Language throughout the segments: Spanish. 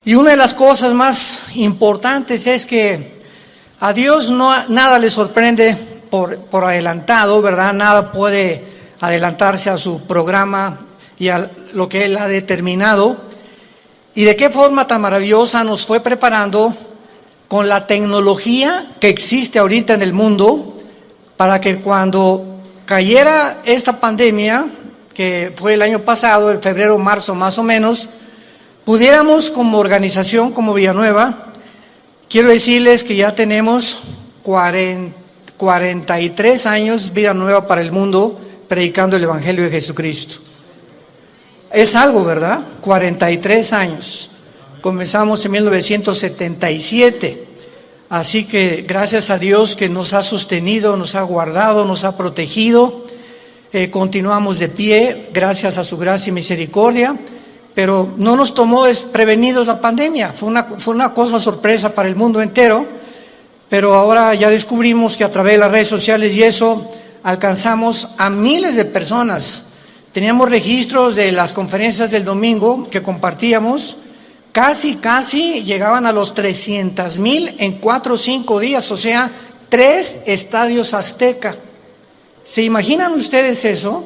Y una de las cosas más importantes es que a Dios nada le sorprende por adelantado, ¿verdad? Nada puede adelantarse a su programa y a lo que Él ha determinado. Y de qué forma tan maravillosa nos fue preparando con la tecnología que existe ahorita en el mundo para que cuando cayera esta pandemia, que fue el año pasado, en febrero, marzo más o menos, pudiéramos como organización, como Villanueva, quiero decirles que ya tenemos 43 años Vida Nueva para el mundo, predicando el Evangelio de Jesucristo. Es algo, ¿verdad? 43 años. Comenzamos en 1977. Así que gracias a Dios que nos ha sostenido, nos ha guardado, nos ha protegido. Continuamos de pie, gracias a su gracia y misericordia. Pero no nos tomó desprevenidos la pandemia. Fue una cosa sorpresa para el mundo entero. Pero ahora ya descubrimos que a través de las redes sociales y eso alcanzamos a miles de personas. Teníamos registros de las conferencias del domingo que compartíamos. Casi llegaban a los 300,000 en 4 o 5 días. O sea, 3 estadios Azteca. ¿Se imaginan ustedes eso?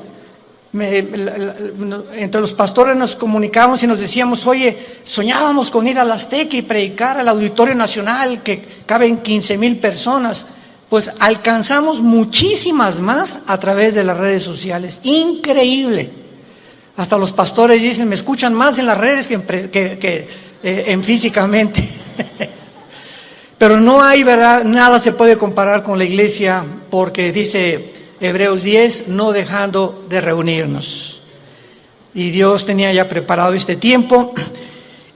Entre los pastores nos comunicábamos y nos decíamos, oye, soñábamos con ir al Azteca y predicar al Auditorio Nacional que caben 15,000 personas. Pues alcanzamos muchísimas más a través de las redes sociales. Increíble. Hasta los pastores dicen, me escuchan más en las redes que en físicamente. Pero no hay, ¿verdad? Nada se puede comparar con la iglesia, porque dice Hebreos 10, no dejando de reunirnos. Y Dios tenía ya preparado este tiempo.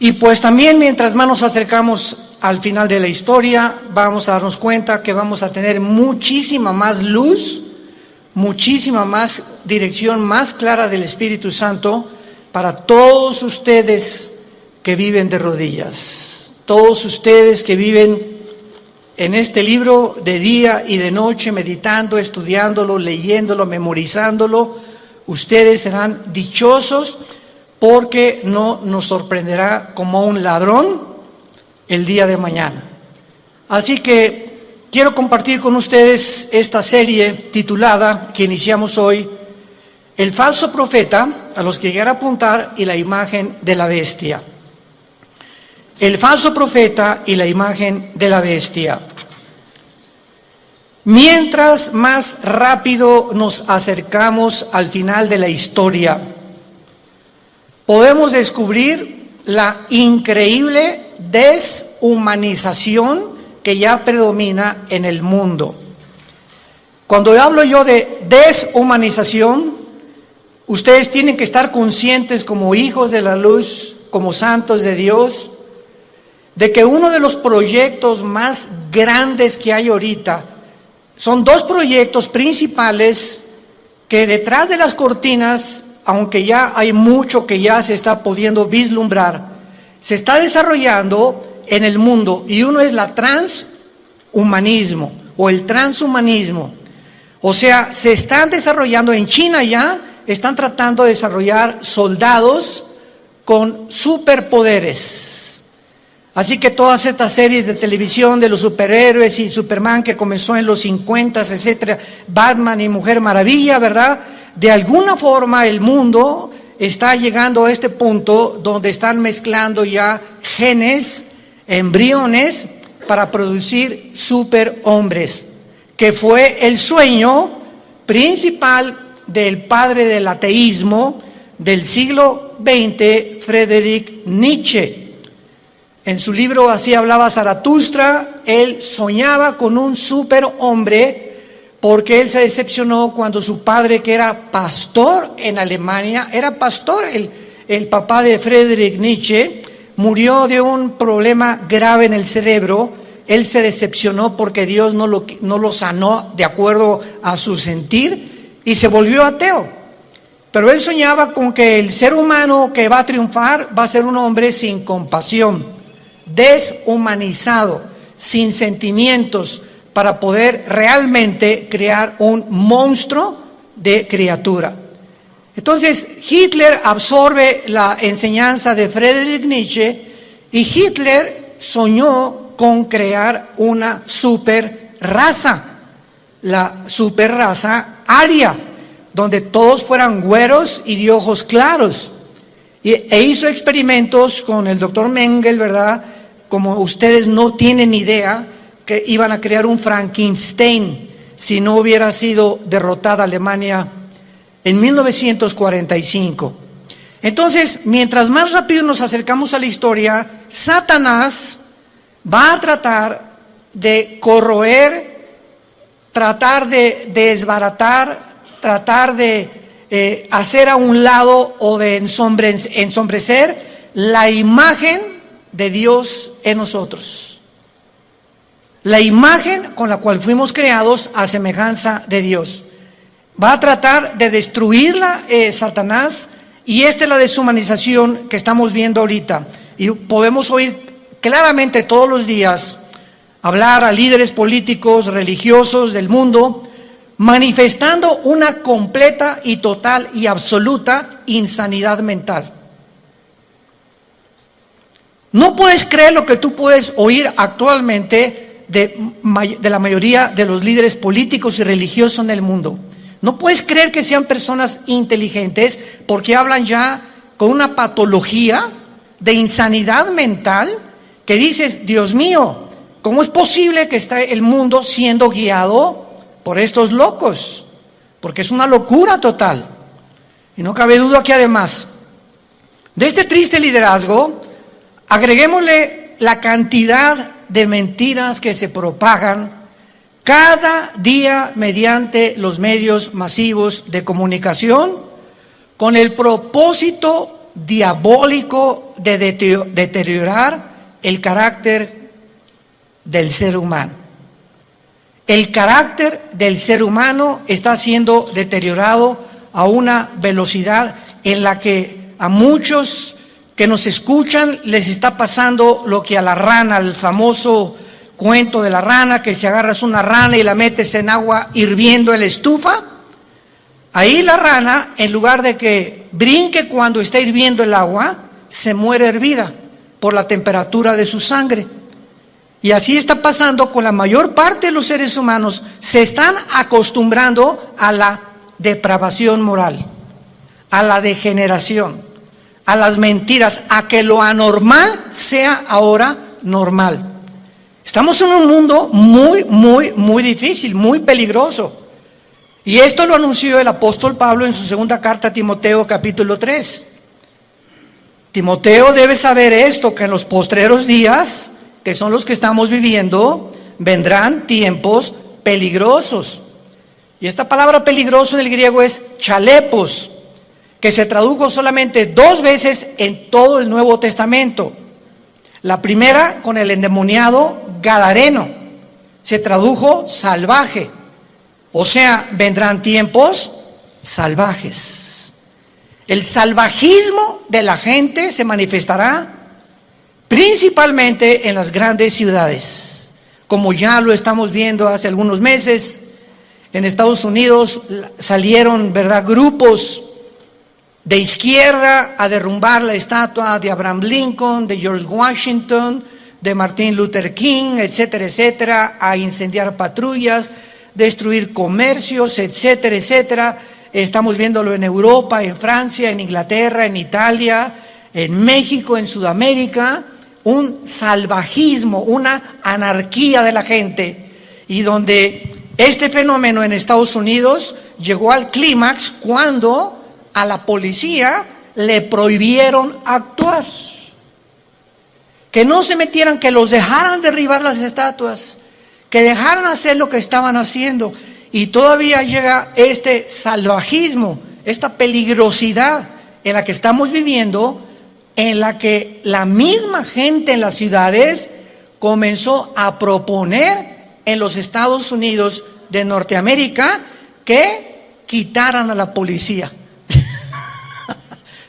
Y pues también mientras más nos acercamos al final de la historia, vamos a darnos cuenta que vamos a tener muchísima más luz, muchísima más dirección más clara del Espíritu Santo para todos ustedes que viven de rodillas, todos ustedes que viven en este libro de día y de noche, meditando, estudiándolo, leyéndolo, memorizándolo. Ustedes serán dichosos porque no nos sorprenderá como un ladrón el día de mañana. Así que quiero compartir con ustedes esta serie titulada, que iniciamos hoy, El falso profeta, a los que llegar a apuntar, y la imagen de la bestia. El falso profeta y la imagen de la bestia. Mientras más rápido nos acercamos al final de la historia, podemos descubrir la increíble deshumanización que ya predomina en el mundo. Cuando hablo yo de deshumanización, ustedes tienen que estar conscientes como hijos de la luz, como santos de Dios, de que uno de los proyectos más grandes que hay ahorita son 2 proyectos principales que detrás de las cortinas, aunque ya hay mucho que ya se está pudiendo vislumbrar, se está desarrollando en el mundo, y uno es la transhumanismo o el transhumanismo. O sea, se están desarrollando en China, ya están tratando de desarrollar soldados con superpoderes. Así que todas estas series de televisión de los superhéroes y Superman que comenzó en los 50s, etcétera, Batman y Mujer Maravilla, ¿verdad? De alguna forma el mundo está llegando a este punto donde están mezclando ya genes, embriones, para producir superhombres, que fue el sueño principal del padre del ateísmo del siglo XX, Friedrich Nietzsche. En su libro Así hablaba Zaratustra, él soñaba con un superhombre porque él se decepcionó cuando su padre, que era pastor en Alemania, era pastor, el papá de Friedrich Nietzsche, murió de un problema grave en el cerebro. Él se decepcionó porque Dios no lo sanó de acuerdo a su sentir y se volvió ateo. Pero él soñaba con que el ser humano que va a triunfar va a ser un hombre sin compasión, deshumanizado, sin sentimientos, para poder realmente crear un monstruo de criatura. Entonces Hitler absorbe la enseñanza de Friedrich Nietzsche Y Hitler soñó con crear una super raza, la super raza aria, donde todos fueran güeros y de ojos claros. E hizo experimentos con el doctor Mengele, ¿verdad? Como ustedes no tienen idea, que iban a crear un Frankenstein si no hubiera sido derrotada Alemania en 1945. Entonces, mientras más rápido nos acercamos a la historia, Satanás va a tratar de corroer, tratar de desbaratar, tratar de hacer a un lado o de ensombrecer la imagen de Dios en nosotros. La imagen con la cual fuimos creados a semejanza de Dios. Va a tratar de destruirla Satanás, y esta es la deshumanización que estamos viendo ahorita. Y podemos oír claramente todos los días hablar a líderes políticos, religiosos del mundo, manifestando una completa y total y absoluta insanidad mental. No puedes creer lo que tú puedes oír actualmente de la mayoría de los líderes políticos y religiosos en el mundo. No puedes creer que sean personas inteligentes, porque hablan ya con una patología de insanidad mental que dices, Dios mío, ¿cómo es posible que esté el mundo siendo guiado por estos locos? Porque es una locura total. Y no cabe duda que además de este triste liderazgo, agreguémosle la cantidad de mentiras que se propagan cada día mediante los medios masivos de comunicación, con el propósito diabólico de deteriorar el carácter del ser humano. El carácter del ser humano está siendo deteriorado a una velocidad en la que a muchos que nos escuchan les está pasando lo que a la rana, el famoso cuento de la rana, que si agarras una rana y la metes en agua hirviendo en la estufa, ahí la rana, en lugar de que brinque cuando está hirviendo el agua, se muere hervida por la temperatura de su sangre. Y así está pasando con la mayor parte de los seres humanos. Se están acostumbrando a la depravación moral, a la degeneración, a las mentiras, a que lo anormal sea ahora normal. Estamos en un mundo muy difícil, muy peligroso. Y esto lo anunció el apóstol Pablo en su segunda carta a Timoteo, capítulo 3. Timoteo debe saber esto, que en los postreros días, que son los que estamos viviendo, vendrán tiempos peligrosos. Y esta palabra peligroso en el griego es chalepos, que se tradujo solamente 2 veces en todo el Nuevo Testamento. La primera con el endemoniado gadareno, se tradujo salvaje. O sea, vendrán tiempos salvajes. El salvajismo de la gente se manifestará principalmente en las grandes ciudades, como ya lo estamos viendo hace algunos meses. En Estados Unidos salieron, ¿verdad?, grupos de izquierda a derrumbar la estatua de Abraham Lincoln, de George Washington, de Martin Luther King, etcétera, etcétera, a incendiar patrullas, destruir comercios, etcétera, etcétera. Estamos viéndolo en Europa, en Francia, en Inglaterra, en Italia, en México, en Sudamérica, un salvajismo, una anarquía de la gente, y donde este fenómeno en Estados Unidos llegó al clímax cuando a la policía le prohibieron actuar, que no se metieran, que los dejaran derribar las estatuas, que dejaran hacer lo que estaban haciendo. Y todavía llega este salvajismo, esta peligrosidad en la que estamos viviendo, en la que la misma gente en las ciudades comenzó a proponer en los Estados Unidos de Norteamérica que quitaran a la policía.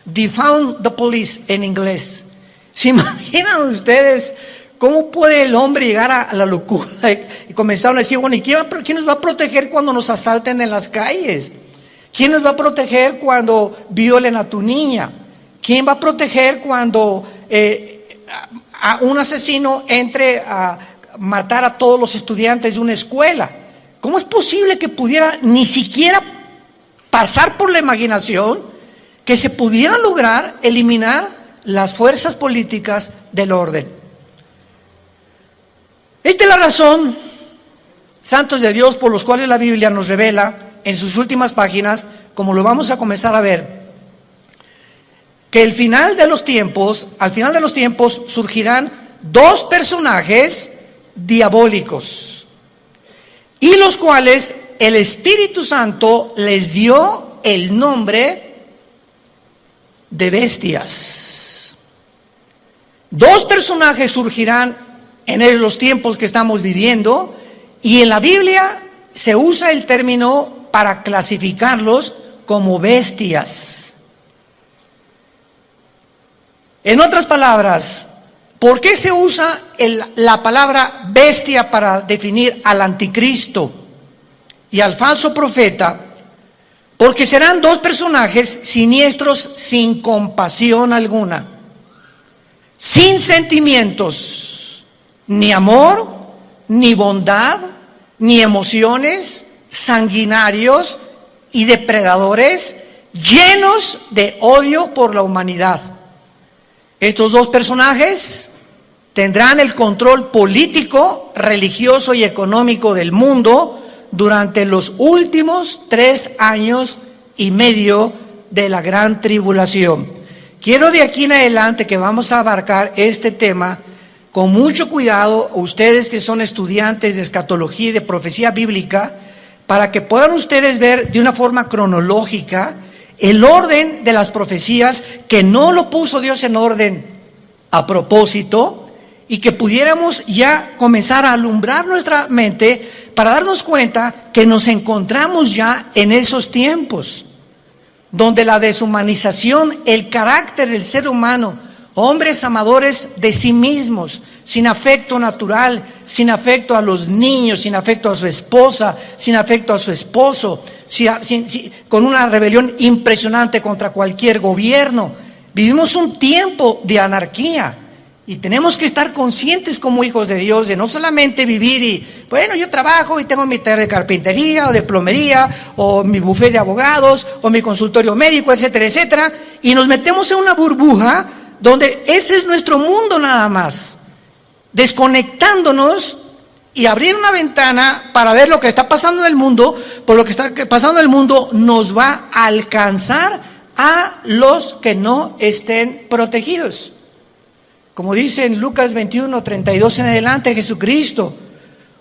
Defund the police en inglés. ¿Se imaginan ustedes cómo puede el hombre llegar a la locura? Y comenzaron a decir, bueno, ¿y quién nos va a proteger cuando nos asalten en las calles? ¿Quién nos va a proteger cuando violen a tu niña? ¿Quién va a proteger cuando a un asesino entre a matar a todos los estudiantes de una escuela. ¿Cómo es posible que pudiera ni siquiera pasar por la imaginación que se pudiera lograr eliminar las fuerzas políticas del orden? Esta es la razón, santos de Dios, por los cuales la Biblia nos revela en sus últimas páginas, como lo vamos a comenzar a ver, que al final de los tiempos surgirán dos personajes diabólicos, y los cuales el Espíritu Santo les dio el nombre de bestias. Dos personajes surgirán en los tiempos que estamos viviendo, y en la Biblia se usa el término para clasificarlos como bestias. En otras palabras, ¿por qué se usa la palabra bestia para definir al anticristo y al falso profeta? Porque serán dos personajes siniestros, sin compasión alguna, sin sentimientos, ni amor, ni bondad, ni emociones, sanguinarios y depredadores, llenos de odio por la humanidad. Estos dos personajes tendrán el control político, religioso y económico del mundo durante los últimos 3 años y medio de la gran tribulación. Quiero de aquí en adelante que vamos a abarcar este tema con mucho cuidado, ustedes que son estudiantes de escatología y de profecía bíblica, para que puedan ustedes ver de una forma cronológica el orden de las profecías, que no lo puso Dios en orden a propósito, y que pudiéramos ya comenzar a alumbrar nuestra mente para darnos cuenta que nos encontramos ya en esos tiempos, donde la deshumanización, el carácter del ser humano, hombres amadores de sí mismos, sin afecto natural, sin afecto a los niños, sin afecto a su esposa, sin afecto a su esposo, con una rebelión impresionante contra cualquier gobierno. Vivimos un tiempo de anarquía y tenemos que estar conscientes como hijos de Dios de no solamente vivir y, bueno, yo trabajo y tengo mi taller de carpintería o de plomería o mi buffet de abogados o mi consultorio médico, etcétera, etcétera, y nos metemos en una burbuja donde ese es nuestro mundo nada más, desconectándonos y abrir una ventana para ver lo que está pasando en el mundo, por lo que está pasando en el mundo nos va a alcanzar a los que no estén protegidos. Como dice en Lucas 21, 32 en adelante, Jesucristo: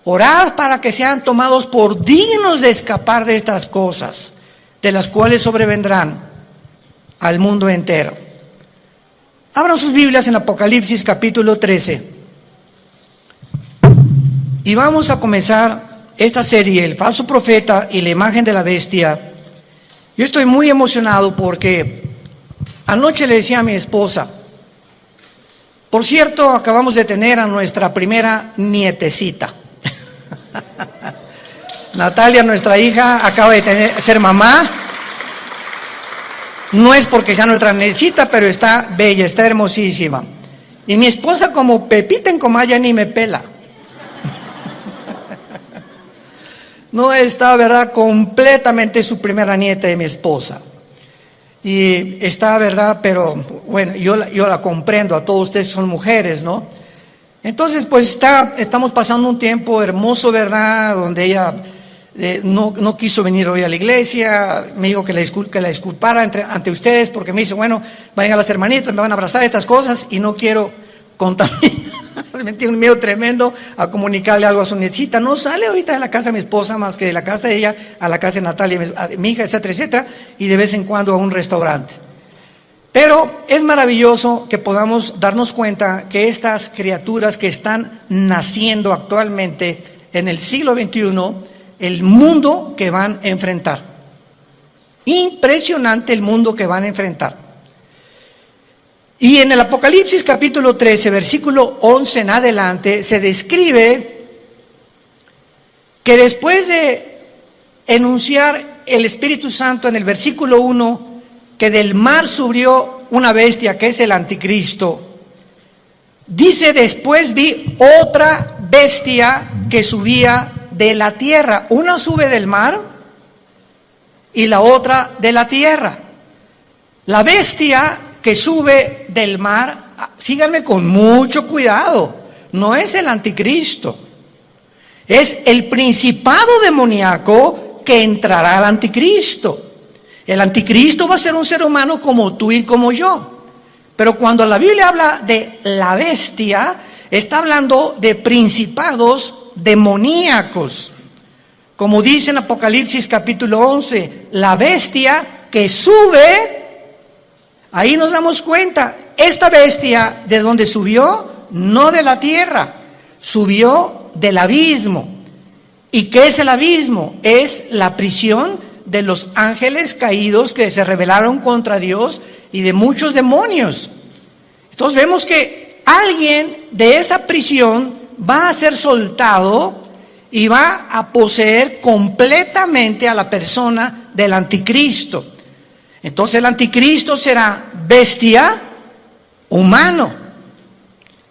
orad para que sean tomados por dignos de escapar de estas cosas, de las cuales sobrevendrán al mundo entero. Abran sus Biblias en Apocalipsis capítulo 13. Y vamos a comenzar esta serie, el falso profeta y la imagen de la bestia. Yo estoy muy emocionado porque anoche le decía a mi esposa, por cierto, acabamos de tener a nuestra primera nietecita. Natalia, nuestra hija, acaba de ser mamá. No es porque sea nuestra nietecita, pero está bella, está hermosísima. Y mi esposa, como Pepita en comal, ya ni me pela. No está, ¿verdad?, completamente su primera nieta de mi esposa. Y está, ¿verdad?, pero bueno, yo la comprendo, a todos ustedes son mujeres, ¿no? Entonces, pues estamos pasando un tiempo hermoso, ¿verdad?, donde ella no quiso venir hoy a la iglesia. Me dijo que la disculpara ante ustedes, porque me dice, bueno, van a llegar las hermanitas, me van a abrazar, estas cosas, y no quiero contaminar. Me tiene un miedo tremendo a comunicarle algo a su nietecita. No sale ahorita de la casa de mi esposa más que de la casa de ella a la casa de Natalia, mi hija, etcétera, etcétera, y de vez en cuando a un restaurante. Pero es maravilloso que podamos darnos cuenta que estas criaturas que están naciendo actualmente en el siglo XXI, el mundo que van a enfrentar. Impresionante el mundo que van a enfrentar. Y en el Apocalipsis capítulo 13, versículo 11 en adelante, se describe que después de enunciar el Espíritu Santo en el versículo 1, que del mar subió una bestia que es el anticristo, Dice, después vi otra bestia que subía de la tierra. Una sube del mar y la otra de la tierra. La bestia que sube del mar, síganme con mucho cuidado, no es el anticristo. Es el principado demoníaco que entrará al anticristo. El anticristo va a ser un ser humano como tú y como yo. Pero cuando la Biblia habla de la bestia, está hablando de principados demoníacos. Como dice en Apocalipsis capítulo 11, la bestia que sube, ahí nos damos cuenta, esta bestia de donde subió, no de la tierra, subió del abismo. ¿Y qué es el abismo? Es la prisión de los ángeles caídos que se rebelaron contra Dios y de muchos demonios. Entonces vemos que alguien de esa prisión va a ser soltado y va a poseer completamente a la persona del anticristo. Entonces el anticristo será bestia, humano.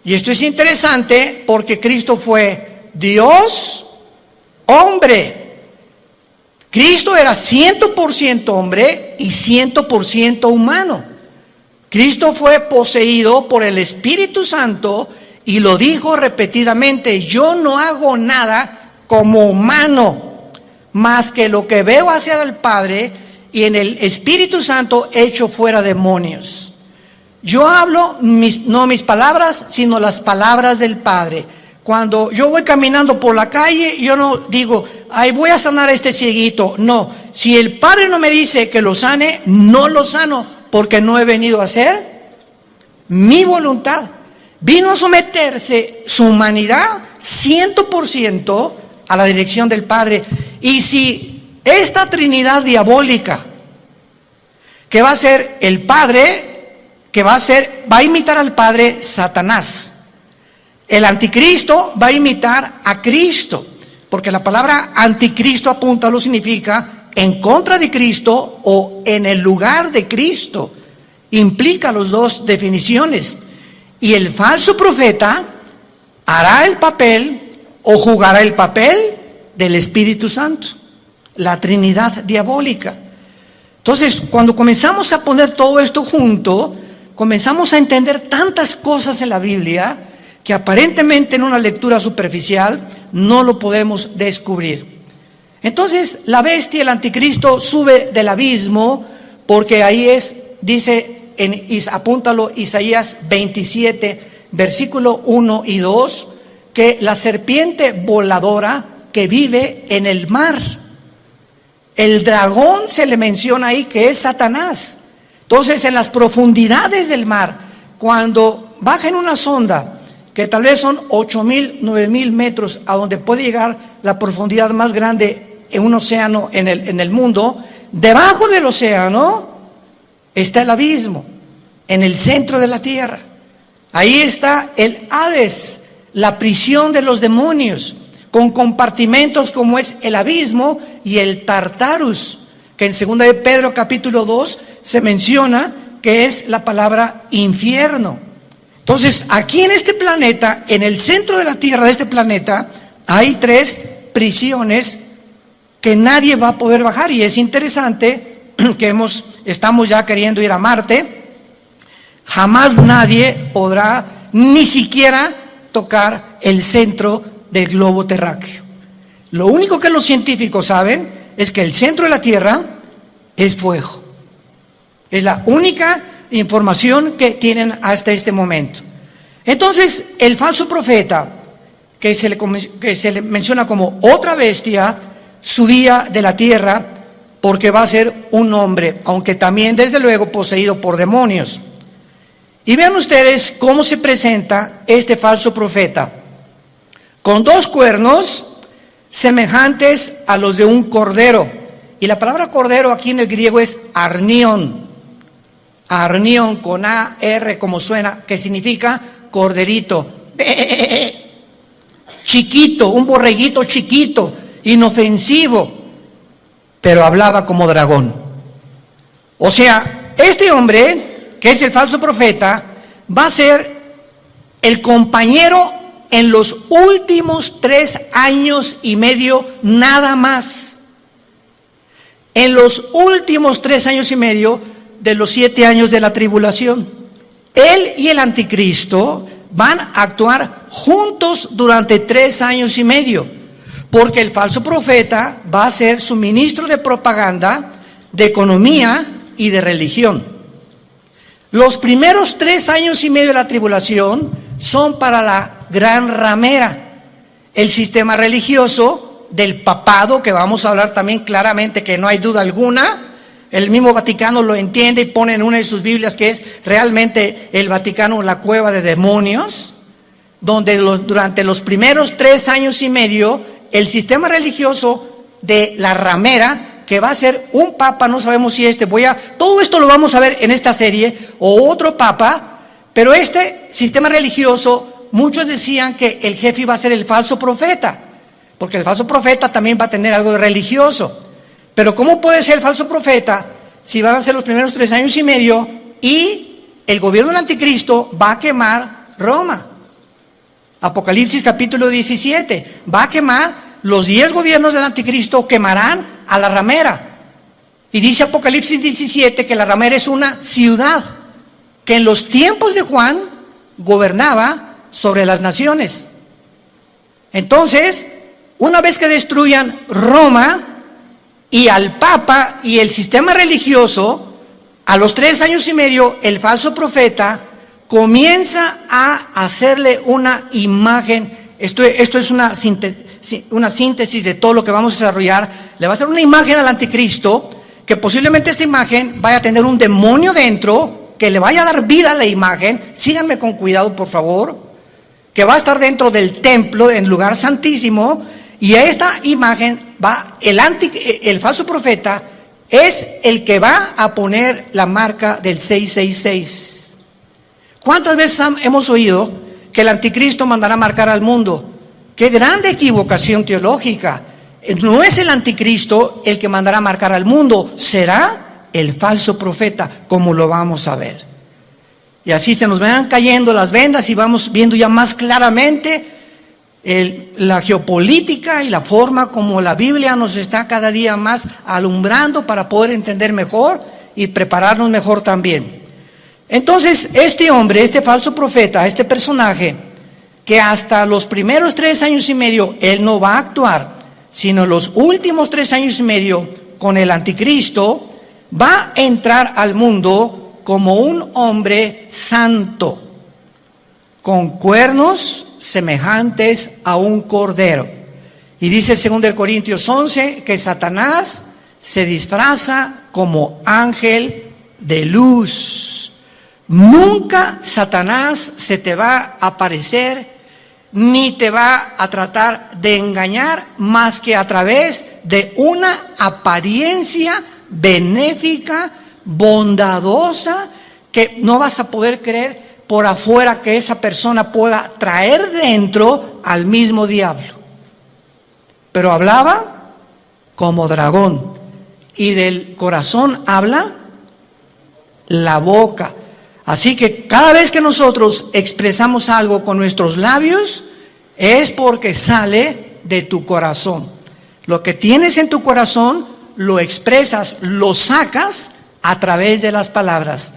Y esto es interesante porque Cristo fue Dios, hombre. Cristo era 100% hombre y 100% humano. Cristo fue poseído por el Espíritu Santo y lo dijo repetidamente: yo no hago nada como humano, más que lo que veo hacia el Padre, y en el Espíritu Santo echo fuera demonios. Yo hablo no mis palabras, sino las palabras del Padre. Cuando yo voy caminando por la calle, yo no digo, ay, voy a sanar a este cieguito. No, si el Padre no me dice que lo sane, no lo sano, porque no he venido a hacer mi voluntad. Vino a someterse su humanidad 100% a la dirección del Padre. Y si esta Trinidad diabólica, que va a ser el Padre, va a imitar al Padre, Satanás. El anticristo va a imitar a Cristo, porque la palabra anticristo, apúntalo, significa en contra de Cristo o en el lugar de Cristo. Implica las dos definiciones. Y el falso profeta hará el papel o jugará el papel del Espíritu Santo, la Trinidad diabólica. Entonces, cuando comenzamos a poner todo esto junto, comenzamos a entender tantas cosas en la Biblia que aparentemente en una lectura superficial no lo podemos descubrir. Entonces, la bestia, el anticristo, sube del abismo, porque ahí dice, apúntalo, Isaías 27, versículo 1 y 2, que la serpiente voladora que vive en el mar. El dragón se le menciona ahí que es Satanás. Entonces, en las profundidades del mar, cuando baja en una sonda, que tal vez son 8,000, 9,000 metros, a donde puede llegar la profundidad más grande en un océano en el mundo, debajo del océano está el abismo, en el centro de la tierra. Ahí está el Hades, la prisión de los demonios, con compartimentos como es el abismo y el Tartarus, que en 2 de Pedro capítulo 2 se menciona que es la palabra infierno. Entonces, aquí en este planeta, en el centro de la tierra de este planeta, hay 3 prisiones que nadie va a poder bajar. Y es interesante que estamos ya queriendo ir a Marte. Jamás nadie podrá ni siquiera tocar el centro del globo terráqueo. Lo único que los científicos saben es que el centro de la Tierra es fuego. Es la única información que tienen hasta este momento. Entonces, el falso profeta, que se le menciona como otra bestia, subía de la tierra porque va a ser un hombre, aunque también desde luego poseído por demonios. Y vean ustedes cómo se presenta este falso profeta, con 2 cuernos semejantes a los de un cordero. Y la palabra cordero aquí en el griego es arnión. Arnión con A-R como suena, que significa corderito. Chiquito, un borreguito chiquito, inofensivo, pero hablaba como dragón. O sea, este hombre, que es el falso profeta, va a ser el compañero en los últimos 3 años y medio nada más. En los últimos 3 años y medio de los 7 años de la tribulación. Él y el anticristo van a actuar juntos durante 3 años y medio, porque el falso profeta va a ser su ministro de propaganda, de economía y de religión. Los primeros 3 años y medio de la tribulación son para la gran ramera, el sistema religioso del papado, que vamos a hablar también claramente, que no hay duda alguna. El mismo Vaticano lo entiende y pone en una de sus Biblias que es realmente el Vaticano la cueva de demonios, donde durante los primeros 3 años y medio el sistema religioso de la ramera, que va a ser un papa, no sabemos si todo esto lo vamos a ver en esta serie, o otro papa, pero este sistema religioso, muchos decían que el jefe iba a ser el falso profeta, porque el falso profeta también va a tener algo de religioso. Pero ¿cómo puede ser el falso profeta si van a ser los primeros 3 años y medio y el gobierno del anticristo va a quemar Roma? Apocalipsis capítulo 17, va a quemar, los 10 gobiernos del anticristo quemarán a la ramera. Y dice Apocalipsis 17 que la ramera es una ciudad que en los tiempos de Juan gobernaba sobre las naciones. Entonces, una vez que destruyan Roma y al Papa y el sistema religioso, a los 3 años y medio, el falso profeta comienza a hacerle una imagen. Esto es una síntesis de todo lo que vamos a desarrollar. Le va a hacer una imagen al anticristo, que posiblemente esta imagen vaya a tener un demonio dentro, que le vaya a dar vida a la imagen. Síganme con cuidado, por favor. Que va a estar dentro del templo, en lugar santísimo. Y a esta imagen va el falso profeta, es el que va a poner la marca del 666. ¿Cuántas veces hemos oído que el anticristo mandará marcar al mundo? ¡Qué grande equivocación teológica! No es el anticristo el que mandará marcar al mundo, será el falso profeta, como lo vamos a ver. Y así se nos van cayendo las vendas y vamos viendo ya más claramente la geopolítica y la forma como la Biblia nos está cada día más alumbrando para poder entender mejor y prepararnos mejor también. Entonces, este hombre, este falso profeta, este personaje, que hasta los primeros 3 años y medio él no va a actuar, sino los últimos 3 años y medio con el anticristo, va a entrar al mundo como un hombre santo, con cuernos semejantes a un cordero. Y dice 2 Corintios 11 que Satanás se disfraza como ángel de luz. Nunca Satanás se te va a aparecer ni te va a tratar de engañar más que a través de una apariencia benéfica, bondadosa, que no vas a poder creer por afuera que esa persona pueda traer dentro al mismo diablo. Pero hablaba como dragón, y del corazón habla la boca. Así que cada vez que nosotros expresamos algo con nuestros labios, es porque sale de tu corazón. Lo que tienes en tu corazón, lo expresas, lo sacas a través de las palabras.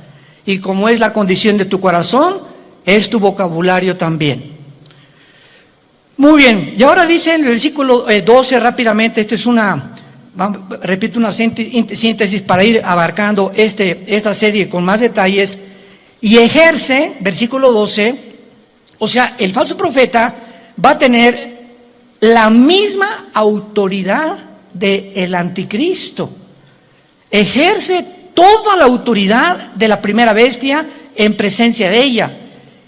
Y como es la condición de tu corazón, es tu vocabulario también. Muy bien, y ahora dice en el versículo 12 rápidamente, repito una síntesis para ir abarcando esta serie con más detalles. Y ejerce, versículo 12, o sea, el falso profeta va a tener la misma autoridad del anticristo. Ejerce toda la autoridad de la primera bestia en presencia de ella.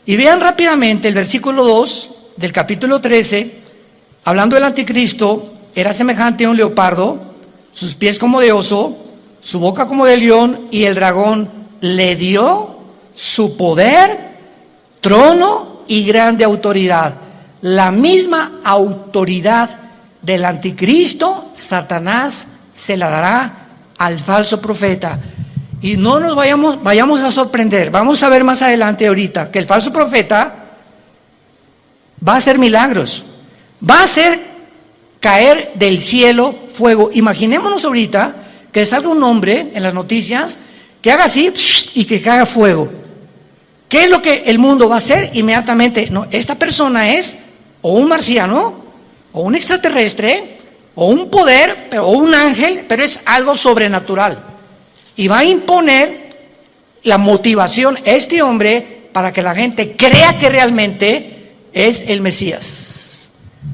Y vean rápidamente el versículo 2 del capítulo 13, hablando del anticristo, era semejante a un leopardo, sus pies como de oso, su boca como de león, y el dragón le dio su poder, trono y grande autoridad. La misma autoridad del anticristo, Satanás se la dará al falso profeta. Y no nos vayamos a sorprender. Vamos a ver más adelante ahorita que el falso profeta va a hacer milagros, va a hacer caer del cielo fuego. Imaginémonos ahorita que salga un hombre en las noticias que haga así y que caiga fuego. ¿Qué es lo que el mundo va a hacer inmediatamente? No, esta persona es o un marciano, o un extraterrestre, o un poder, o un ángel, pero es algo sobrenatural. Y va a imponer la motivación a este hombre para que la gente crea que realmente es el Mesías.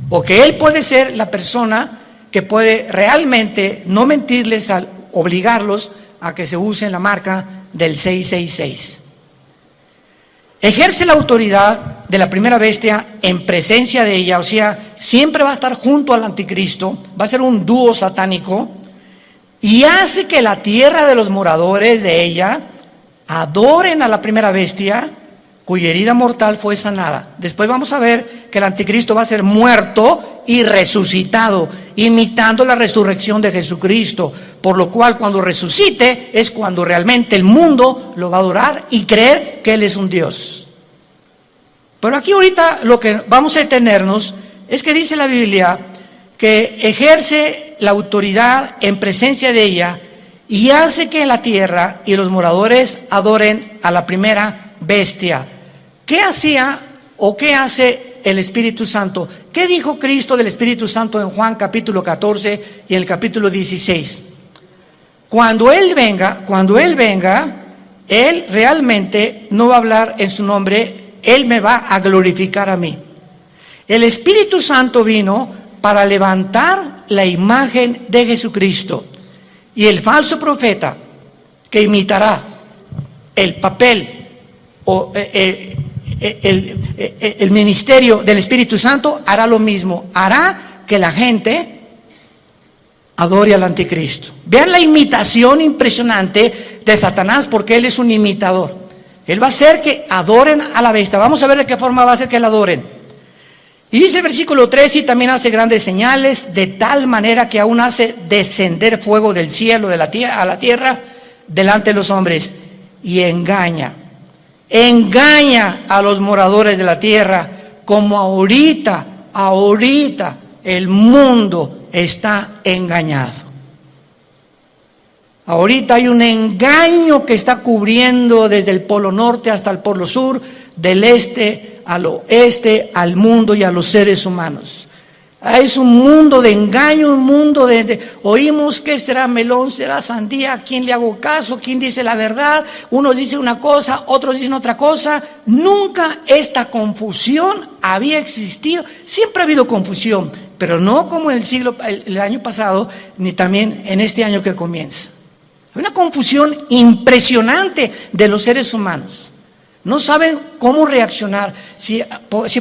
O que él puede ser la persona que puede realmente no mentirles al obligarlos a que se usen la marca del 666. Ejerce la autoridad de la primera bestia en presencia de ella, o sea, siempre va a estar junto al anticristo, va a ser un dúo satánico, y hace que la tierra de los moradores de ella adoren a la primera bestia, cuya herida mortal fue sanada. Después vamos a ver que el anticristo va a ser muerto y resucitado, imitando la resurrección de Jesucristo, por lo cual cuando resucite es cuando realmente el mundo lo va a adorar y creer que Él es un Dios. Pero aquí ahorita lo que vamos a detenernos es que dice la Biblia que ejerce la autoridad en presencia de ella y hace que la tierra y los moradores adoren a la primera bestia. ¿Qué hacía o qué hace el Espíritu Santo? ¿Qué dijo Cristo del Espíritu Santo en Juan capítulo 14 y en el capítulo 16? Cuando Él venga, Él realmente no va a hablar en su nombre, Él me va a glorificar a mí. El Espíritu Santo vino para levantar la imagen de Jesucristo. Y el falso profeta que imitará el papel o el ministerio del Espíritu Santo hará lo mismo, hará que la gente adore al anticristo. Vean la imitación impresionante de Satanás, porque él es un imitador. Él va a hacer que adoren a la bestia. Vamos a ver de qué forma va a hacer que la adoren. Y dice el versículo 13, y también hace grandes señales, de tal manera que aún hace descender fuego del cielo a la tierra delante de los hombres, y engaña a los moradores de la tierra, como ahorita el mundo está engañado. Ahorita hay un engaño que está cubriendo desde el polo norte hasta el polo sur, del este al oeste, al mundo y a los seres humanos. Es un mundo de engaño, un mundo oímos que será melón, será sandía, ¿a quién le hago caso? ¿Quién dice la verdad? Unos dicen una cosa, otros dicen otra cosa. Nunca esta confusión había existido. Siempre ha habido confusión, pero no como en el año pasado, ni también en este año que comienza. Hay una confusión impresionante de los seres humanos. No saben cómo reaccionar, si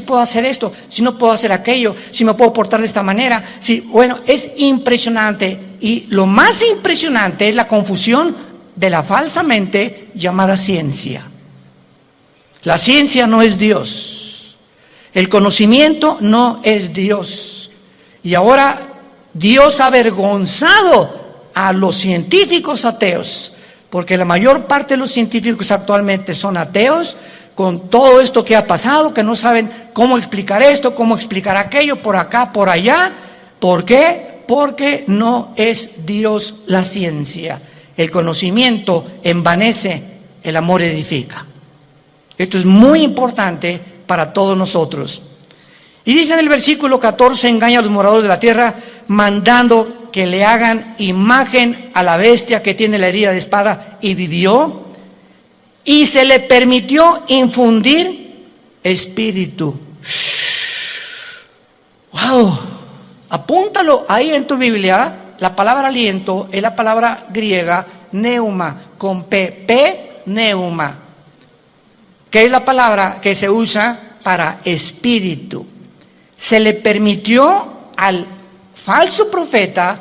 puedo hacer esto, si no puedo hacer aquello, si me puedo portar de esta manera. Bueno, es impresionante. Y lo más impresionante es la confusión de la falsamente llamada ciencia. La ciencia no es Dios. El conocimiento no es Dios. Y ahora Dios ha avergonzado a los científicos ateos, porque la mayor parte de los científicos actualmente son ateos, con todo esto que ha pasado, que no saben cómo explicar esto, cómo explicar aquello, por acá, por allá. ¿Por qué? Porque no es Dios la ciencia. El conocimiento envanece, el amor edifica. Esto es muy importante para todos nosotros. Y dice en el versículo 14, engaña a los moradores de la tierra, mandando que le hagan imagen a la bestia que tiene la herida de espada y vivió, y se le permitió infundir espíritu. ¡Wow! Apúntalo ahí en tu Biblia. La palabra aliento es la palabra griega neuma, con P, neuma, que es la palabra que se usa para espíritu. Se le permitió al falso profeta,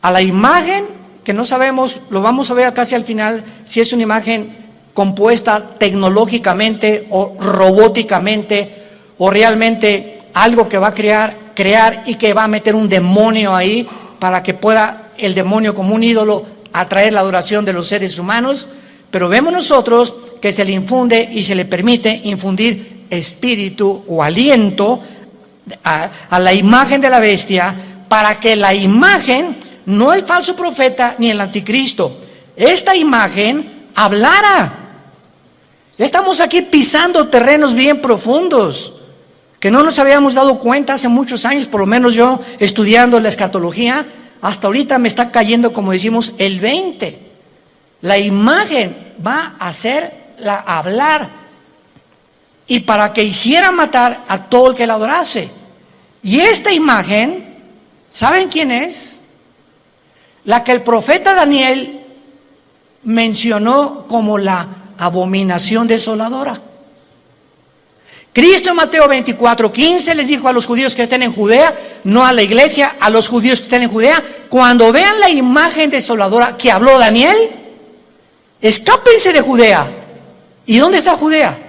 a la imagen que no sabemos, lo vamos a ver casi al final, si es una imagen compuesta tecnológicamente o robóticamente, o realmente algo que va a crear y que va a meter un demonio ahí para que pueda el demonio como un ídolo atraer la adoración de los seres humanos. Pero vemos nosotros que se le infunde y se le permite infundir espíritu o aliento a la imagen de la bestia, para que la imagen, no el falso profeta ni el anticristo, esta imagen hablara. Ya estamos aquí pisando terrenos bien profundos que no nos habíamos dado cuenta hace muchos años, por lo menos yo estudiando la escatología, hasta ahorita me está cayendo, como decimos, el 20. La imagen va a hacerla hablar, y para que hiciera matar a todo el que la adorase. Y esta imagen, ¿saben quién es? La que el profeta Daniel mencionó como la abominación desoladora. Cristo en Mateo 24:15 les dijo a los judíos que estén en Judea, no a la iglesia, a los judíos que estén en Judea: cuando vean la imagen desoladora que habló Daniel, escápense de Judea. ¿Y dónde está Judea?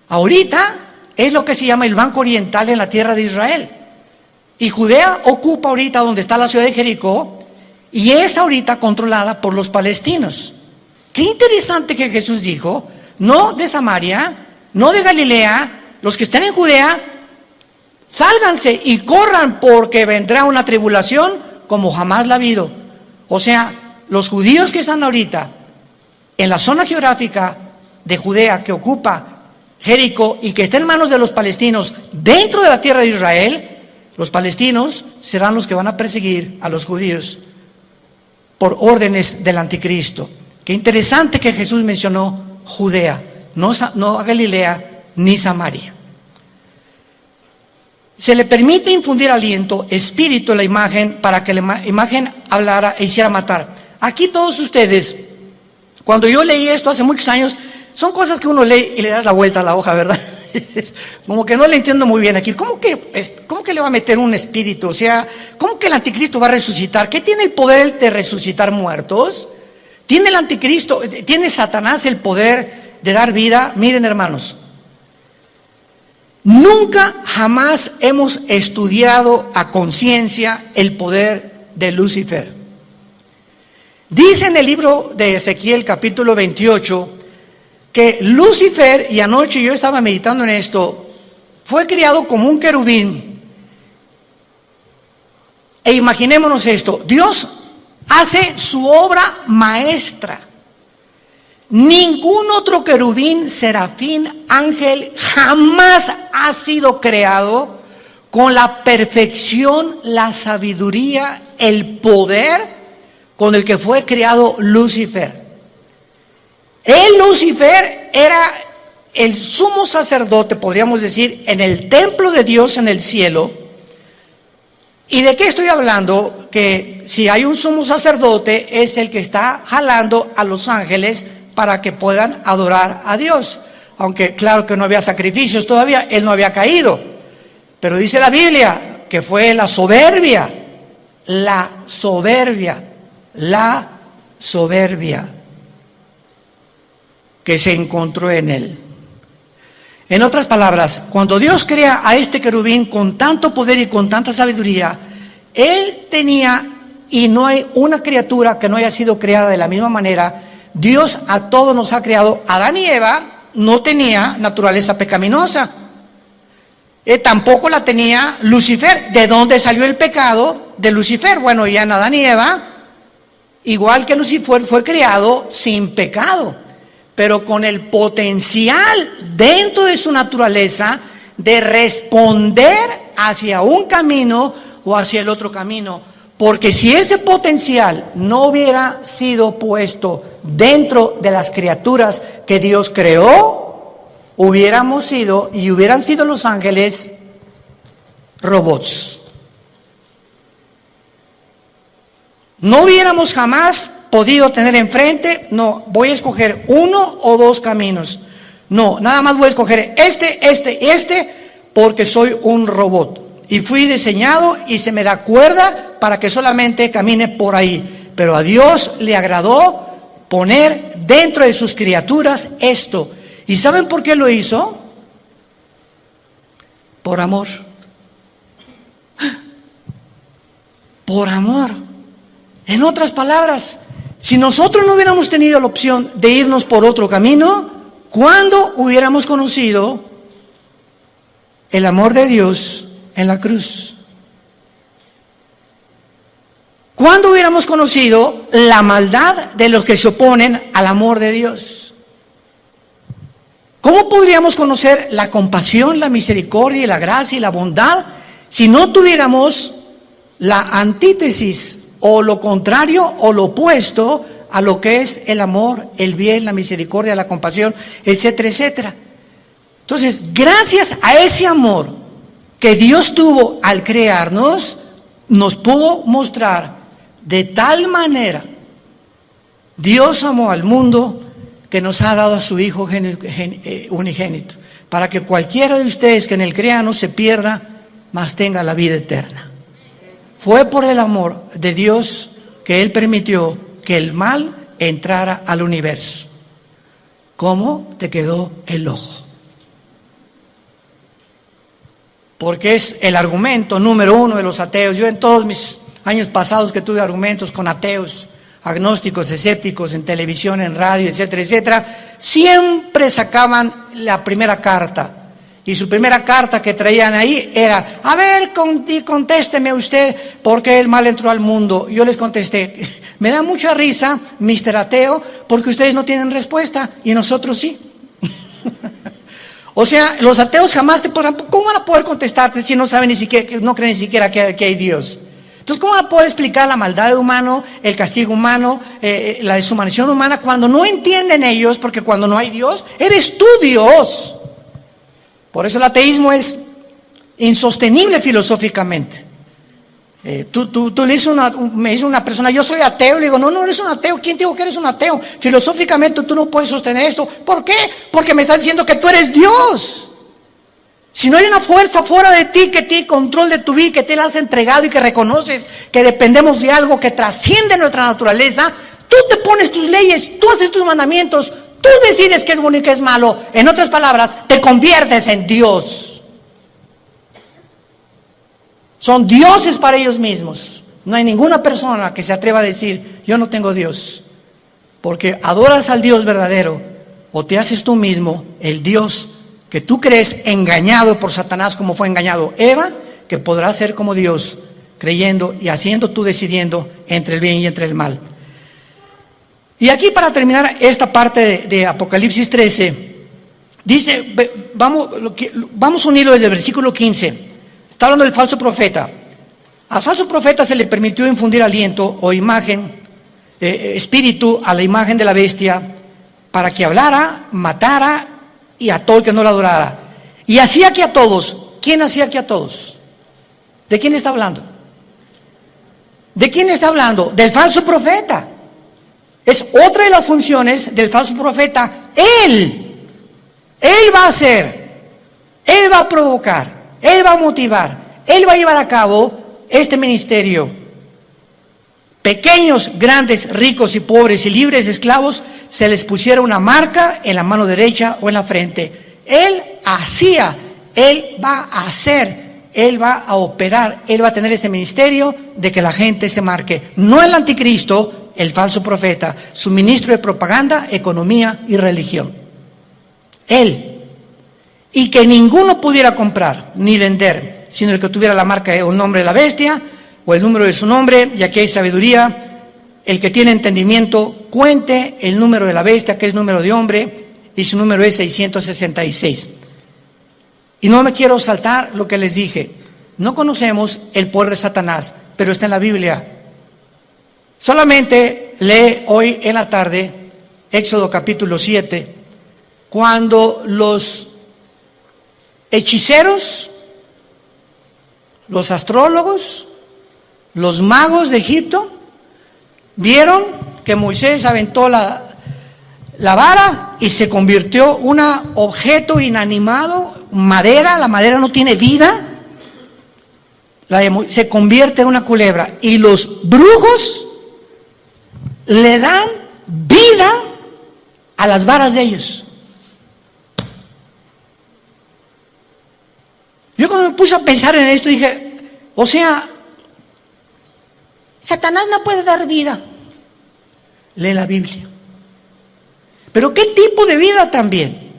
Ahorita es lo que se llama el Banco Oriental en la tierra de Israel. Y Judea ocupa ahorita donde está la ciudad de Jericó, y es ahorita controlada por los palestinos. Qué interesante que Jesús dijo: no de Samaria, no de Galilea, los que estén en Judea, sálganse y corran, porque vendrá una tribulación como jamás la ha habido. O sea, los judíos que están ahorita en la zona geográfica de Judea, que ocupa Jericó y que está en manos de los palestinos dentro de la tierra de Israel, los palestinos serán los que van a perseguir a los judíos por órdenes del anticristo. Qué interesante que Jesús mencionó Judea, no a Galilea ni Samaria. Se le permite infundir aliento, espíritu en la imagen, para que la imagen hablara e hiciera matar. Aquí todos ustedes, cuando yo leí esto hace muchos años, son cosas que uno lee y le das la vuelta a la hoja, ¿verdad? Como que no le entiendo muy bien aquí. ¿Cómo que le va a meter un espíritu? O sea, ¿cómo que el anticristo va a resucitar? ¿Qué tiene el poder de resucitar muertos? ¿Tiene el anticristo, tiene Satanás el poder de dar vida? Miren, hermanos, nunca jamás hemos estudiado a conciencia el poder de Lucifer. Dice en el libro de Ezequiel capítulo 28 que Lucifer, y anoche yo estaba meditando en esto, fue criado como un querubín. E imaginémonos esto: Dios hace su obra maestra. Ningún otro querubín, serafín, ángel jamás ha sido creado con la perfección, la sabiduría, el poder con el que fue creado Lucifer. Lucifer era el sumo sacerdote, podríamos decir, en el templo de Dios en el cielo. ¿Y de qué estoy hablando? Que si hay un sumo sacerdote, es el que está jalando a los ángeles para que puedan adorar a Dios. Aunque claro que no había sacrificios todavía, él no había caído. Pero dice la Biblia que fue la soberbia que se encontró en él. En otras palabras, cuando Dios crea a este querubín con tanto poder y con tanta sabiduría, él tenía, y no hay una criatura que no haya sido creada de la misma manera. Dios a todos nos ha creado. Adán y Eva no tenía naturaleza pecaminosa, tampoco la tenía Lucifer. ¿De dónde salió el pecado de Lucifer? Bueno, ya en Adán y Eva, igual que Lucifer, fue creado sin pecado, pero con el potencial dentro de su naturaleza de responder hacia un camino o hacia el otro camino. Porque si ese potencial no hubiera sido puesto dentro de las criaturas que Dios creó, hubieran sido los ángeles robots. No hubiéramos jamás podido tener enfrente: no, voy a escoger uno o dos caminos. No, nada más voy a escoger este, porque soy un robot. Y fui diseñado y se me da cuerda para que solamente camine por ahí. Pero a Dios le agradó poner dentro de sus criaturas esto. ¿Y saben por qué lo hizo? Por amor. Por amor. En otras palabras, si nosotros no hubiéramos tenido la opción de irnos por otro camino, ¿cuándo hubiéramos conocido el amor de Dios en la cruz? ¿Cuándo hubiéramos conocido la maldad de los que se oponen al amor de Dios? ¿Cómo podríamos conocer la compasión, la misericordia y la gracia y la bondad si no tuviéramos la antítesis o lo contrario o lo opuesto a lo que es el amor, el bien, la misericordia, la compasión, etcétera, etcétera? Entonces, gracias a ese amor que Dios tuvo al crearnos, nos pudo mostrar de tal manera, Dios amó al mundo que nos ha dado a su Hijo unigénito, para que cualquiera de ustedes que en él crea no se pierda, mas tenga la vida eterna. Fue por el amor de Dios que Él permitió que el mal entrara al universo. ¿Cómo te quedó el ojo? Porque es el argumento número uno de los ateos. Yo en todos mis años pasados que tuve argumentos con ateos, agnósticos, escépticos, en televisión, en radio, etcétera, etcétera, siempre sacaban la primera carta. Y su primera carta que traían ahí era: a ver, contésteme usted, ¿por qué el mal entró al mundo? Yo les contesté: me da mucha risa, Mr. Ateo, porque ustedes no tienen respuesta y nosotros sí. O sea, los ateos jamás te podrán, ¿cómo van a poder contestarte si no saben ni siquiera, no creen ni siquiera que hay Dios? Entonces, ¿cómo van a poder explicar la maldad humana, el castigo humano, la deshumanización humana, cuando no entienden ellos? Porque cuando no hay Dios, eres tú Dios. Por eso el ateísmo es insostenible filosóficamente. Tú le dices me dice una persona: yo soy ateo. Le digo: no eres un ateo. ¿Quién te dijo que eres un ateo? Filosóficamente tú no puedes sostener esto. ¿Por qué? Porque me estás diciendo que tú eres Dios. Si no hay una fuerza fuera de ti que tiene control de tu vida, que te la has entregado y que reconoces que dependemos de algo que trasciende nuestra naturaleza, tú te pones tus leyes, tú haces tus mandamientos, tú decides qué es bueno y qué es malo. En otras palabras, te conviertes en Dios. Son dioses para ellos mismos. No hay ninguna persona que se atreva a decir: yo no tengo Dios. Porque adoras al Dios verdadero, o te haces tú mismo el Dios que tú crees, engañado por Satanás como fue engañado Eva, que podrás ser como Dios, creyendo y haciendo tú, decidiendo entre el bien y entre el mal. Y aquí, para terminar esta parte de Apocalipsis 13, dice, vamos a unirlo desde el versículo 15. Está hablando del falso profeta. Al falso profeta se le permitió infundir aliento o imagen, espíritu a la imagen de la bestia, para que hablara, matara y a todo el que no la adorara. Y hacía que a todos. ¿Quién hacía que a todos? ¿De quién está hablando? ¿De quién está hablando? Del falso profeta. Es otra de las funciones del falso profeta. Él va a hacer, Él va a provocar, Él va a motivar, Él va a llevar a cabo este ministerio. Pequeños, grandes, ricos y pobres y libres, esclavos, se les pusiera una marca en la mano derecha o en la frente. Él hacía, Él va a hacer, Él va a operar, Él va a tener ese ministerio de que la gente se marque. No el anticristo, el falso profeta, su ministro de propaganda, economía y religión. Él. Y que ninguno pudiera comprar ni vender, sino el que tuviera la marca o el nombre de la bestia o el número de su nombre. Y aquí hay sabiduría. El que tiene entendimiento, cuente el número de la bestia, que es número de hombre, y su número es 666. Y no me quiero saltar lo que les dije. No conocemos el poder de Satanás, pero está en la Biblia. Solamente lee hoy en la tarde Éxodo capítulo 7, cuando los hechiceros, los astrólogos, los magos de Egipto vieron que Moisés aventó la vara y se convirtió en un objeto inanimado, madera. La madera no tiene vida, se convierte en una culebra. Y los brujos le dan vida a las varas de ellos. Yo cuando me puse a pensar en esto dije, o sea, Satanás no puede dar vida. Lee la Biblia. Pero ¿qué tipo de vida también?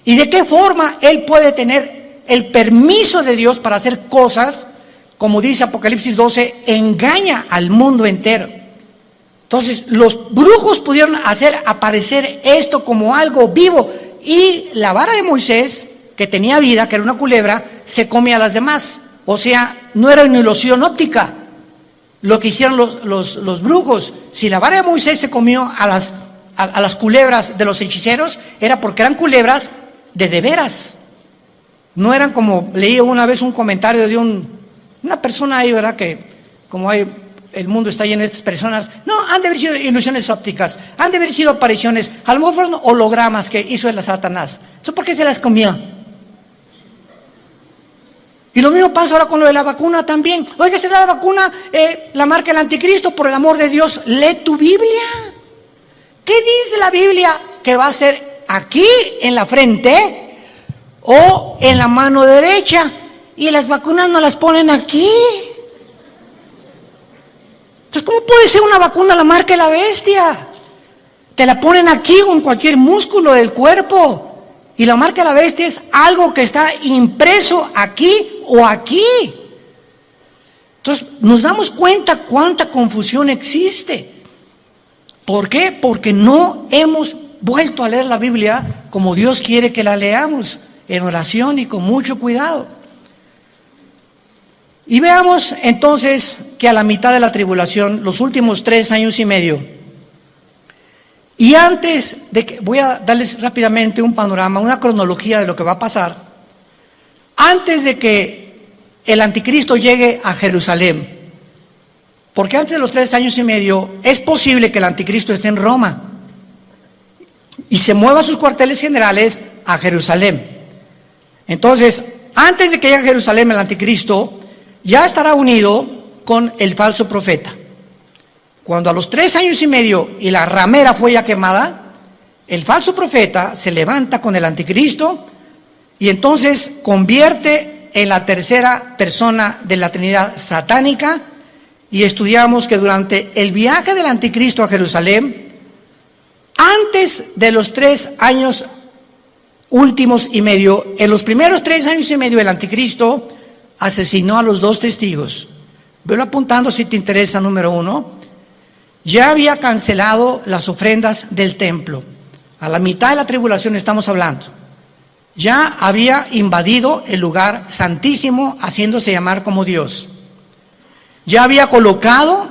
¿Y de qué forma él puede tener el permiso de Dios para hacer cosas, como dice Apocalipsis 12, engaña al mundo entero. Entonces, los brujos pudieron hacer aparecer esto como algo vivo, y la vara de Moisés, que tenía vida, que era una culebra, se come a las demás. O sea, no era una ilusión óptica lo que hicieron los brujos. Si la vara de Moisés se comió a las culebras de los hechiceros, era porque eran culebras de veras. No eran como, leí una vez un comentario de una persona ahí, ¿verdad? Que como el mundo está lleno de estas personas, no, han de haber sido ilusiones ópticas, han de haber sido apariciones, a lo mejor fueron hologramas que hizo el Satanás. ¿Eso por qué se las comió? Y lo mismo pasa ahora con lo de la vacuna también. Oiga, ¿será la vacuna la marca del anticristo? Por el amor de Dios, lee tu Biblia. ¿Qué dice la Biblia que va a ser aquí en la frente o en la mano derecha? Y las vacunas no las ponen aquí. Entonces, ¿cómo puede ser una vacuna la marca de la bestia? Te la ponen aquí o en cualquier músculo del cuerpo. Y la marca de la bestia es algo que está impreso aquí o aquí. Entonces, nos damos cuenta cuánta confusión existe. ¿Por qué? Porque no hemos vuelto a leer la Biblia como Dios quiere que la leamos, en oración y con mucho cuidado. Y veamos entonces que a la mitad de la tribulación, los últimos 3 años y medio, y antes de que, voy a darles rápidamente un panorama, una cronología de lo que va a pasar, antes de que el anticristo llegue a Jerusalén, porque antes de los 3 años y medio es posible que el anticristo esté en Roma y se mueva a sus cuarteles generales a Jerusalén. Entonces, antes de que llegue a Jerusalén el anticristo, ya estará unido con el falso profeta. Cuando a los 3 años y medio y la ramera fue ya quemada, el falso profeta se levanta con el anticristo y entonces convierte en la tercera persona de la Trinidad satánica. Y estudiamos que durante el viaje del anticristo a Jerusalén, antes de los 3 años últimos y medio, en los primeros 3 años y medio el anticristo asesinó a los 2 testigos. Velo apuntando si te interesa. Número 1, ya había cancelado las ofrendas del templo. A la mitad de la tribulación estamos hablando. Ya había invadido el lugar santísimo, haciéndose llamar como Dios. Ya había colocado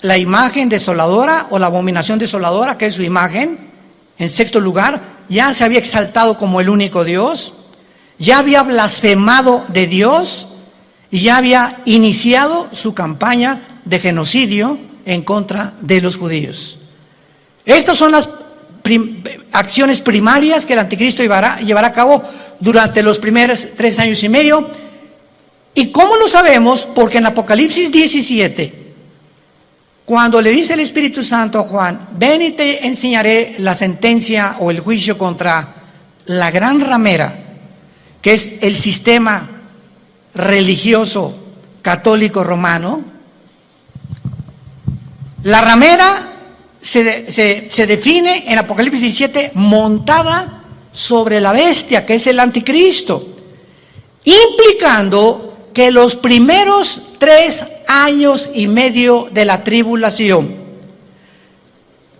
la imagen desoladora o la abominación desoladora, que es su imagen, en 6º lugar. Ya se había exaltado como el único Dios. Ya había blasfemado de Dios y ya había iniciado su campaña de genocidio en contra de los judíos. Estas son las acciones primarias que el anticristo llevará a cabo durante los primeros 3 años y medio. ¿Y cómo lo sabemos? Porque en Apocalipsis 17, cuando le dice el Espíritu Santo a Juan, ven y te enseñaré la sentencia o el juicio contra la gran ramera, que es el sistema religioso católico romano. La ramera se define en Apocalipsis 17 montada sobre la bestia, que es el anticristo, implicando que los primeros 3 años y medio de la tribulación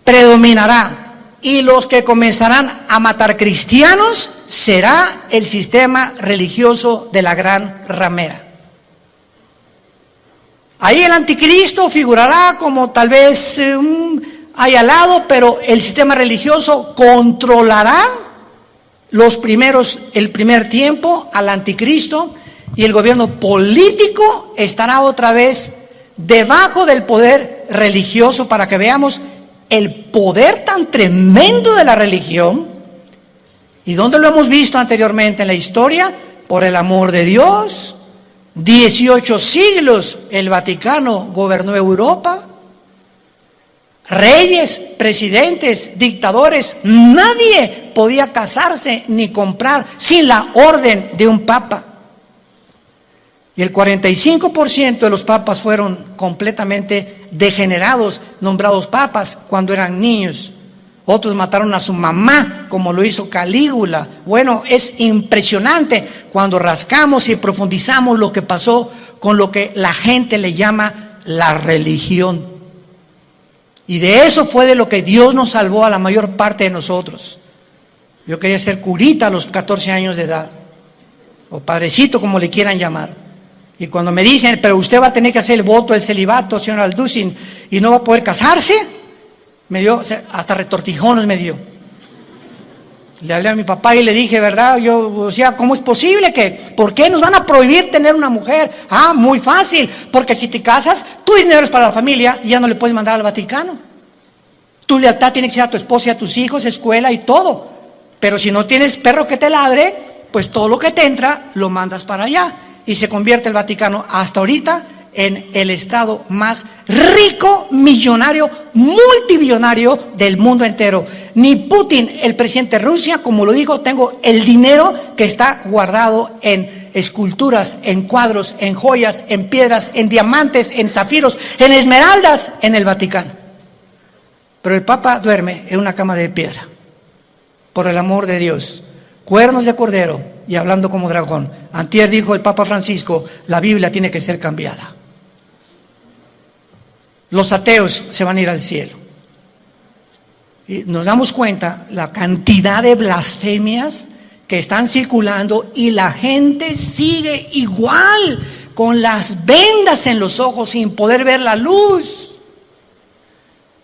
predominará, y los que comenzarán a matar cristianos será el sistema religioso de la gran ramera. Ahí el anticristo figurará como tal vez ahí al lado, pero el sistema religioso controlará el primer tiempo al anticristo, y el gobierno político estará otra vez debajo del poder religioso, para que veamos el poder tan tremendo de la religión. ¿Y dónde lo hemos visto anteriormente en la historia? Por el amor de Dios, 18 siglos el Vaticano gobernó Europa. Reyes, presidentes, dictadores, nadie podía casarse ni comprar sin la orden de un papa. Y el 45% de los papas fueron completamente degenerados, nombrados papas cuando eran niños. Otros mataron a su mamá, como lo hizo Calígula. Bueno, es impresionante cuando rascamos y profundizamos lo que pasó con lo que la gente le llama la religión. Y de eso fue de lo que Dios nos salvó a la mayor parte de nosotros. Yo quería ser curita a los 14 años de edad, o padrecito, como le quieran llamar. Y cuando me dicen, pero usted va a tener que hacer el voto del celibato, señor Alducin, y no va a poder casarse, me dio, hasta retortijones me dio. Le hablé a mi papá y le dije, ¿verdad? Yo, o sea, ¿cómo es posible que, por qué nos van a prohibir tener una mujer? Ah, muy fácil, porque si te casas, tu dinero es para la familia y ya no le puedes mandar al Vaticano. Tu lealtad tiene que ser a tu esposa y a tus hijos, escuela y todo. Pero si no tienes perro que te ladre, pues todo lo que te entra lo mandas para allá. Y se convierte el Vaticano hasta ahorita en el estado más rico, millonario, multibillonario del mundo entero. Ni Putin, el presidente de Rusia, como lo dijo, tengo el dinero que está guardado en esculturas, en cuadros, en joyas, en piedras, en diamantes, en zafiros, en esmeraldas, en el Vaticano. Pero el Papa duerme en una cama de piedra, por el amor de Dios. Cuernos de cordero y hablando como dragón. Antier dijo el Papa Francisco, la Biblia tiene que ser cambiada. Los ateos se van a ir al cielo. Y nos damos cuenta la cantidad de blasfemias que están circulando y la gente sigue igual, con las vendas en los ojos sin poder ver la luz.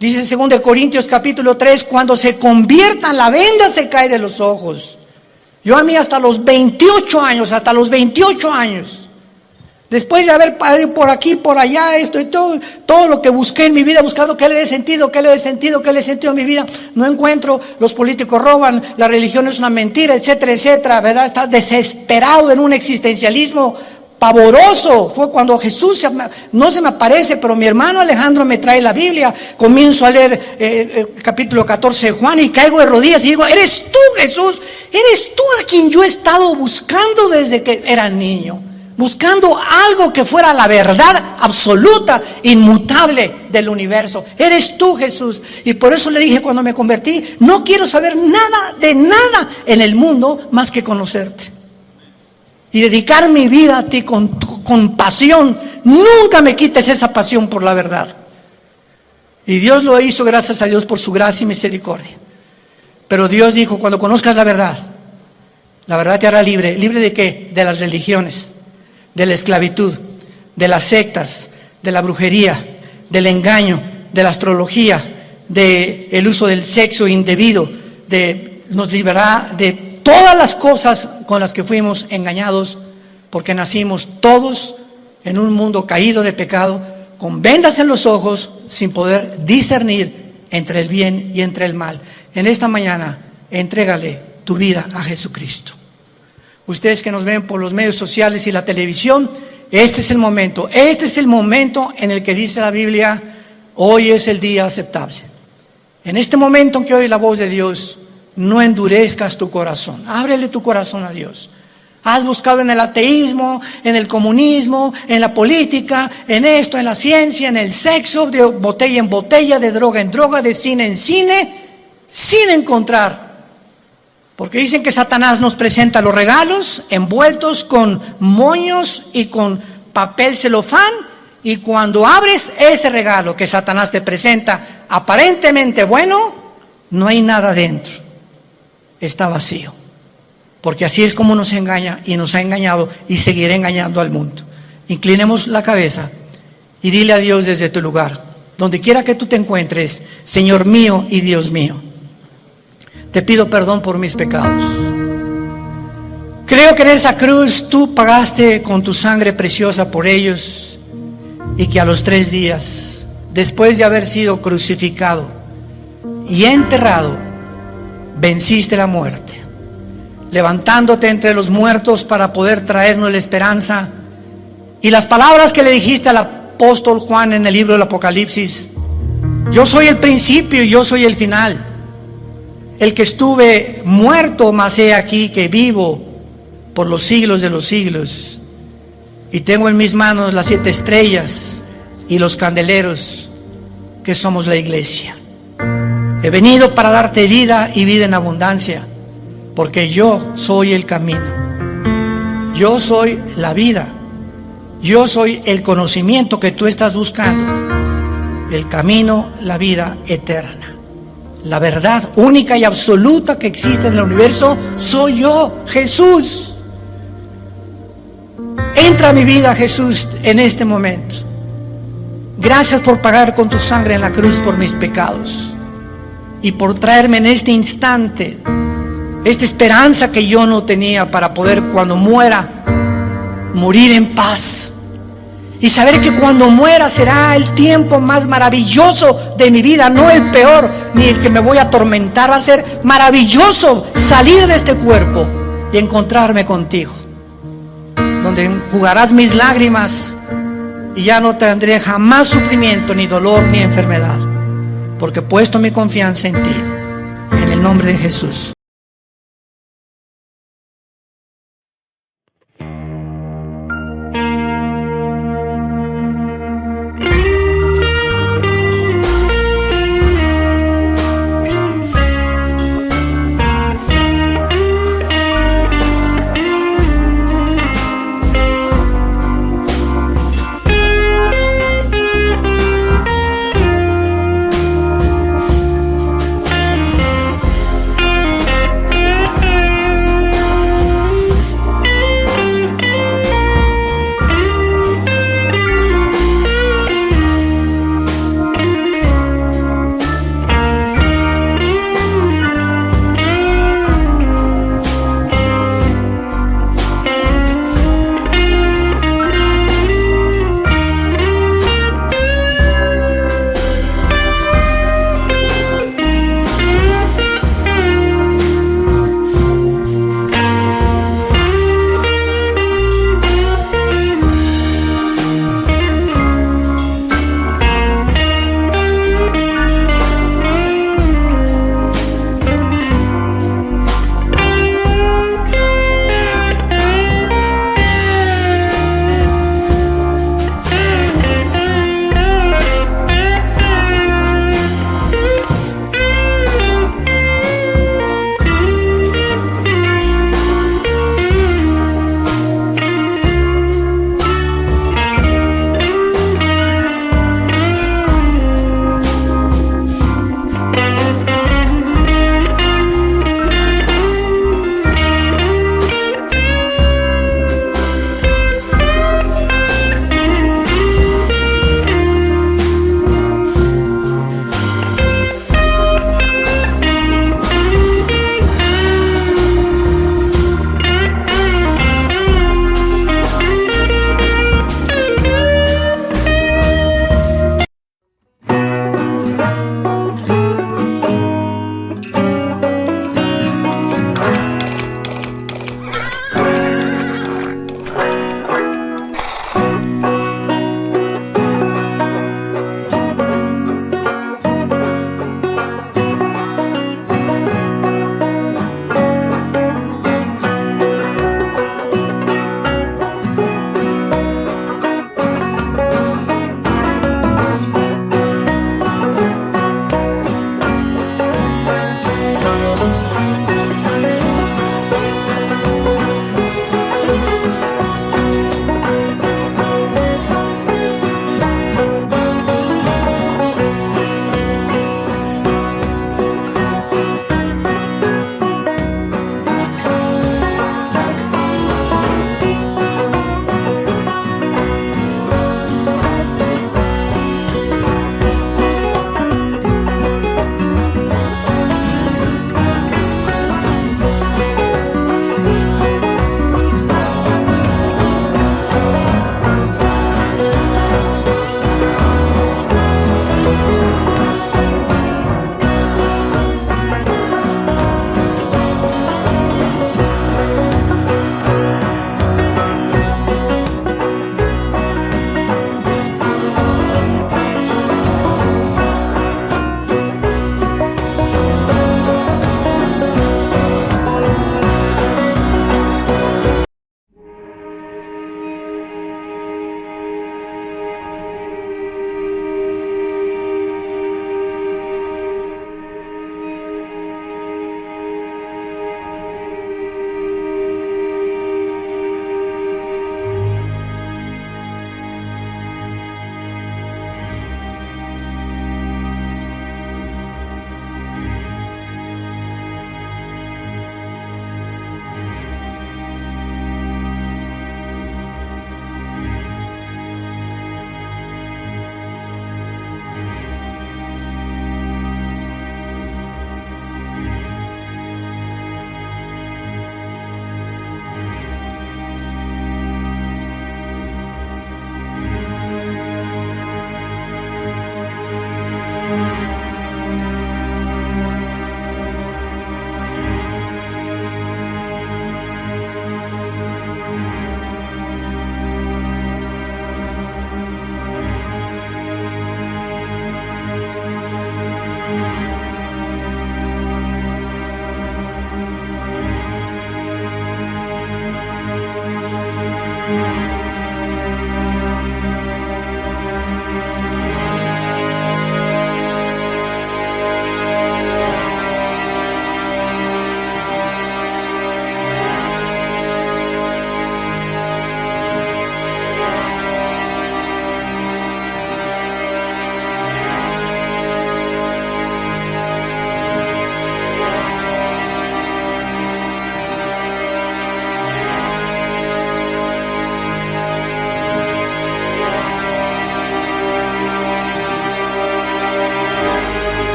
Dice en 2 Corintios capítulo 3, cuando se conviertan la venda se cae de los ojos. Yo a mí hasta los 28 años, después de haber ido por aquí, por allá, esto y todo lo que busqué en mi vida, buscando qué le dé sentido a mi vida, no encuentro. Los políticos roban, la religión es una mentira, etcétera, etcétera, ¿verdad? Está desesperado en un existencialismo pavoroso. Fue cuando Jesús no se me aparece, pero mi hermano Alejandro me trae la Biblia. Comienzo a leer capítulo 14 de Juan y caigo de rodillas y digo, ¿eres tú, Jesús? ¿Eres tú a quien yo he estado buscando desde que era niño? Buscando algo que fuera la verdad absoluta, inmutable del universo. Eres tú, Jesús. Y por eso le dije cuando me convertí, no quiero saber nada de nada en el mundo más que conocerte. Y dedicar mi vida a ti con pasión. Nunca me quites esa pasión por la verdad. Y Dios lo hizo, gracias a Dios, por su gracia y misericordia. Pero Dios dijo, cuando conozcas la verdad te hará libre. ¿Libre de qué? De las religiones, de la esclavitud, de las sectas, de la brujería, del engaño, de la astrología, del uso del sexo indebido, nos librará de todas las cosas con las que fuimos engañados, porque nacimos todos en un mundo caído de pecado, con vendas en los ojos, sin poder discernir entre el bien y entre el mal. En esta mañana, entrégale tu vida a Jesucristo. Ustedes que nos ven por los medios sociales y la televisión, este es el momento en el que dice la Biblia, hoy es el día aceptable. En este momento en que oye la voz de Dios, no endurezcas tu corazón, ábrele tu corazón a Dios. Has buscado en el ateísmo, en el comunismo, en la política, en esto, en la ciencia, en el sexo, de botella en botella, de droga en droga, de cine en cine, sin encontrar. Porque dicen que Satanás nos presenta los regalos envueltos con moños y con papel celofán, y cuando abres ese regalo que Satanás te presenta, aparentemente bueno, no hay nada dentro. Está vacío, porque así es como nos engaña y nos ha engañado y seguirá engañando al mundo. Inclinemos la cabeza y dile a Dios desde tu lugar, donde quiera que tú te encuentres, Señor mío y Dios mío, te pido perdón por mis pecados. Creo que en esa cruz tú pagaste con tu sangre preciosa por ellos, y que a los 3 días, después de haber sido crucificado y enterrado, venciste la muerte, levantándote entre los muertos para poder traernos la esperanza. Y las palabras que le dijiste al apóstol Juan en el libro del Apocalipsis, yo soy el principio y yo soy el final, el que estuve muerto, mas he aquí que vivo por los siglos de los siglos, y tengo en mis manos las 7 estrellas y los candeleros, que somos la iglesia. He venido para darte vida y vida en abundancia, porque yo soy el camino. Yo soy la vida. Yo soy el conocimiento que tú estás buscando. El camino, la vida eterna. La verdad única y absoluta que existe en el universo soy yo, Jesús. Entra a mi vida, Jesús, en este momento. Gracias por pagar con tu sangre en la cruz por mis pecados y por traerme en este instante esta esperanza que yo no tenía para poder, cuando muera, morir en paz y saber que cuando muera será el tiempo más maravilloso de mi vida, no el peor ni el que me voy a atormentar. Va a ser maravilloso salir de este cuerpo y encontrarme contigo, donde enjugarás mis lágrimas y ya no tendré jamás sufrimiento, ni dolor, ni enfermedad, porque he puesto mi confianza en ti, en el nombre de Jesús.